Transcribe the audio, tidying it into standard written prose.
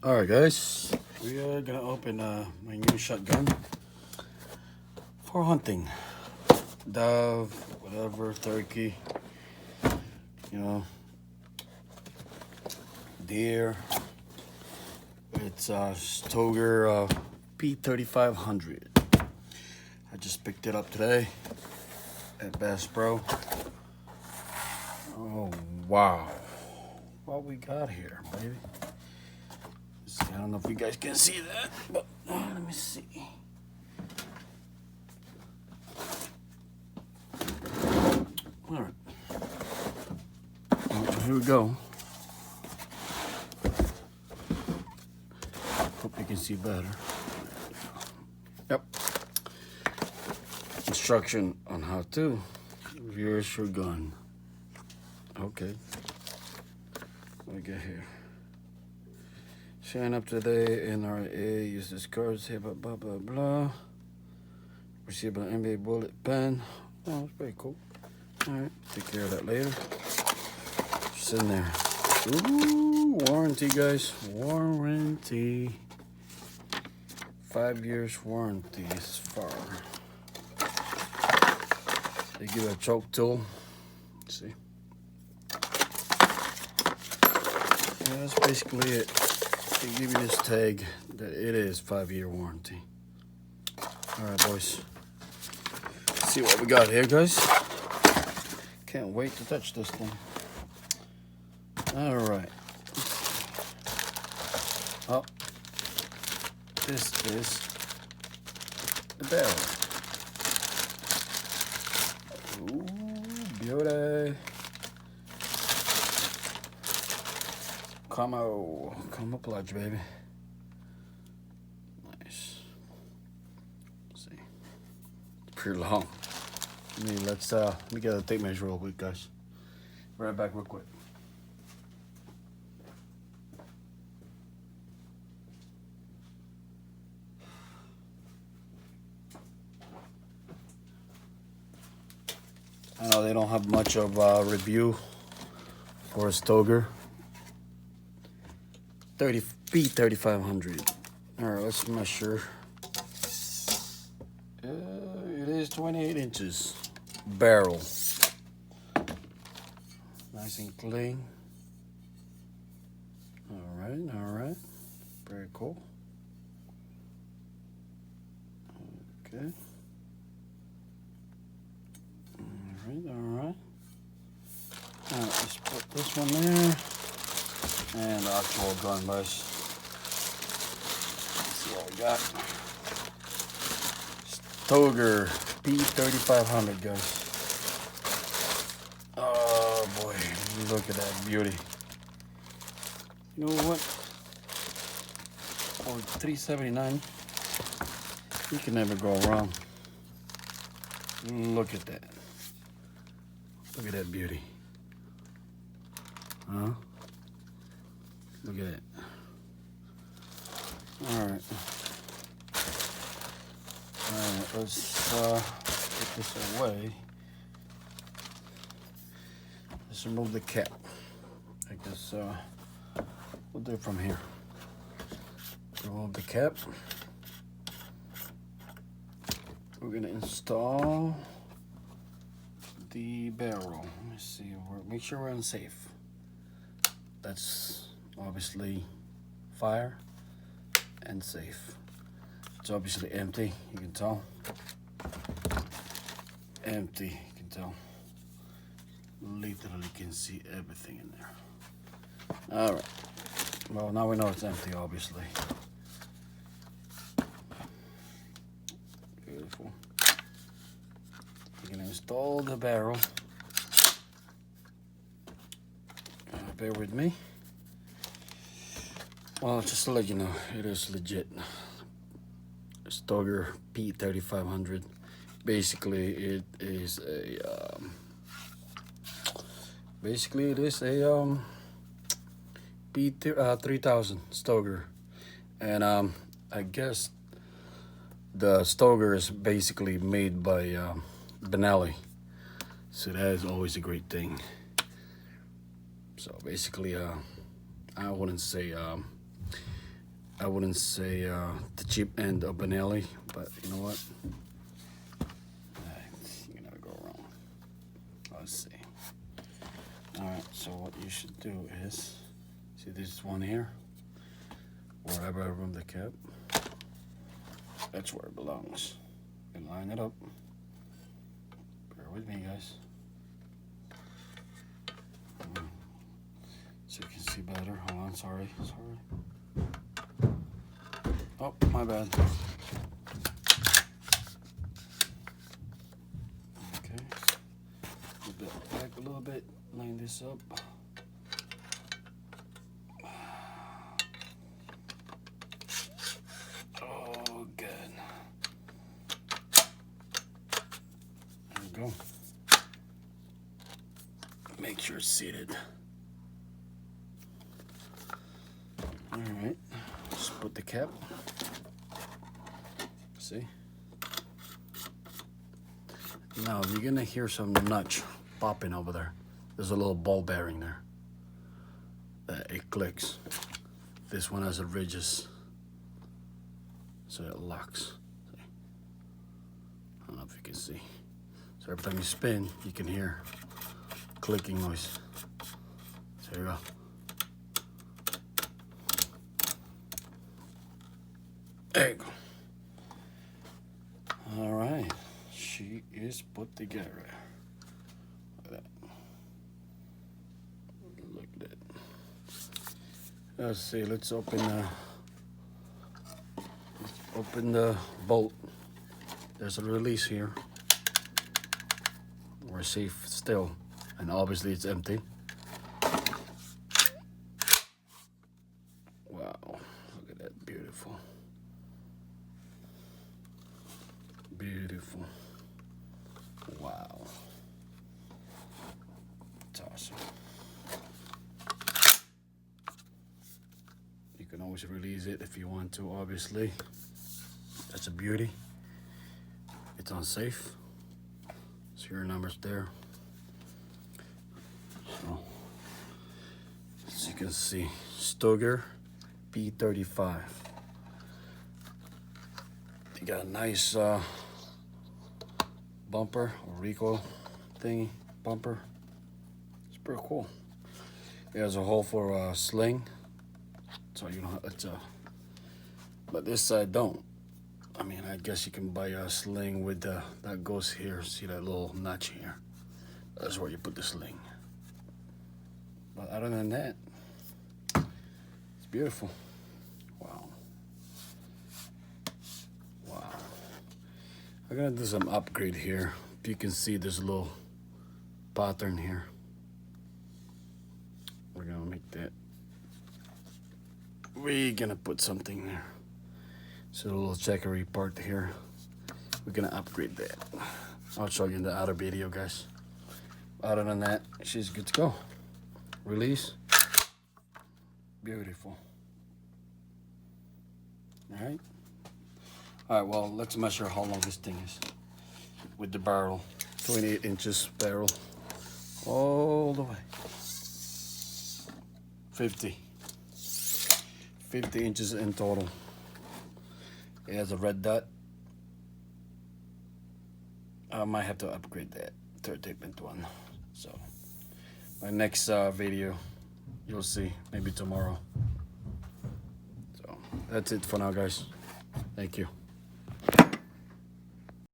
Alright guys, we are gonna open my new shotgun for hunting. Dove, whatever, turkey, you know, deer. It's Stoeger p3500. I just picked it up today at Bass Pro. Oh wow, what we got here, baby. I don't know if you guys can see that, but let me see. All right, here we go. Hope you can see better. Yep. Instruction on how to reverse your gun. Okay. What do we get here? Sign up today, NRA, use this card, say blah, blah, blah, blah. Receive an NBA bullet pen. Oh, that's pretty cool. All right, take care of that later. Just in there. Ooh, warranty, guys. Warranty. 5 years warranty as far. They give you a choke tool. Let's see. Yeah, that's basically it. They give you this tag that it is 5-year warranty. All right, boys. Let's see what we got here, guys. Can't wait to touch this thing. All right. Oh, this is the barrel. Ooh, beauty. Camouflage, baby. Nice. Let's see. It's pretty long. Let me get a tape measure real quick, guys. Right back real quick. I know they don't have much of a review for a Stoeger. p3500. All right, let's measure. It is 28 inches. Barrel. Nice and clean. All right. Very cool. Okay. All right. All right, let's put this one there. And the actual gun, guys. Let's see what we got. Stoeger p3500, guys. Oh boy, look at that beauty. You know what? For $379, you can never go wrong. Look at that. Look at that beauty. Huh? Look at it. All right, let's put this away. Let's remove the cap. I guess we'll do it from here. Remove the cap. We're gonna install the barrel. Let me see. Make sure we're in safe. That's obviously fire and safe. It's obviously empty, you can tell. Empty, you can tell. Literally can see everything in there. All right. Well, now we know it's empty, obviously. Beautiful. We're gonna install the barrel. Bear with me. Well, just to let you know, it is legit. Stoeger p3500. Basically, it is a p3000 Stoeger, and I guess the Stoeger is basically made by Benelli, so that is always a great thing. So basically, I wouldn't say I wouldn't say the cheap end of Benelli, but you know what? You're gonna go wrong. Let's see. All right, so what you should do is, see this one here, wherever I room the cap, that's where it belongs. And line it up. Bear with me, guys. So you can see better. Hold on, sorry. Oh, my bad. Okay. Move that back a little bit. Line this up. Oh, good. There we go. Make sure it's seated. All right. Just put the cap. See? Now you're gonna hear some notch popping over there. There's a little ball bearing there. It clicks. This one has a ridges, so it locks. See? I don't know if you can see. So every time you spin, you can hear clicking noise. So there you go. There you go. All right, she is put together. Look at that. Look at that. Let's see. Let's open the bolt. There's a release here. We're safe still, and obviously it's empty. Wow, look at that, beautiful. Beautiful. Wow. It's awesome. You can always release it if you want to, obviously. That's a beauty. It's unsafe. Serial numbers there. So, as you can see, Stoeger p35. You got a nice bumper or recoil thingy bumper. It's pretty cool. It has a hole for a sling, so you don't have to. But this side don't. I mean, I guess you can buy a sling with that goes here. See that little notch here? That's where you put the sling. But other than that, it's beautiful. Wow. Wow. I'm gonna do some upgrade here. If you can see, there's a little pattern here. We're gonna make that. We're gonna put something there. So a little checkery part here. We're gonna upgrade that. I'll show you in the other video, guys. Other than that, she's good to go. Release. Beautiful. All right. All right, well, let's measure how long this thing is with the barrel. 28 inches barrel all the way. 50 inches in total. It has a red dot. I might have to upgrade that to a tape-into one. So my next video, you'll see, maybe tomorrow. So that's it for now, guys. Thank you.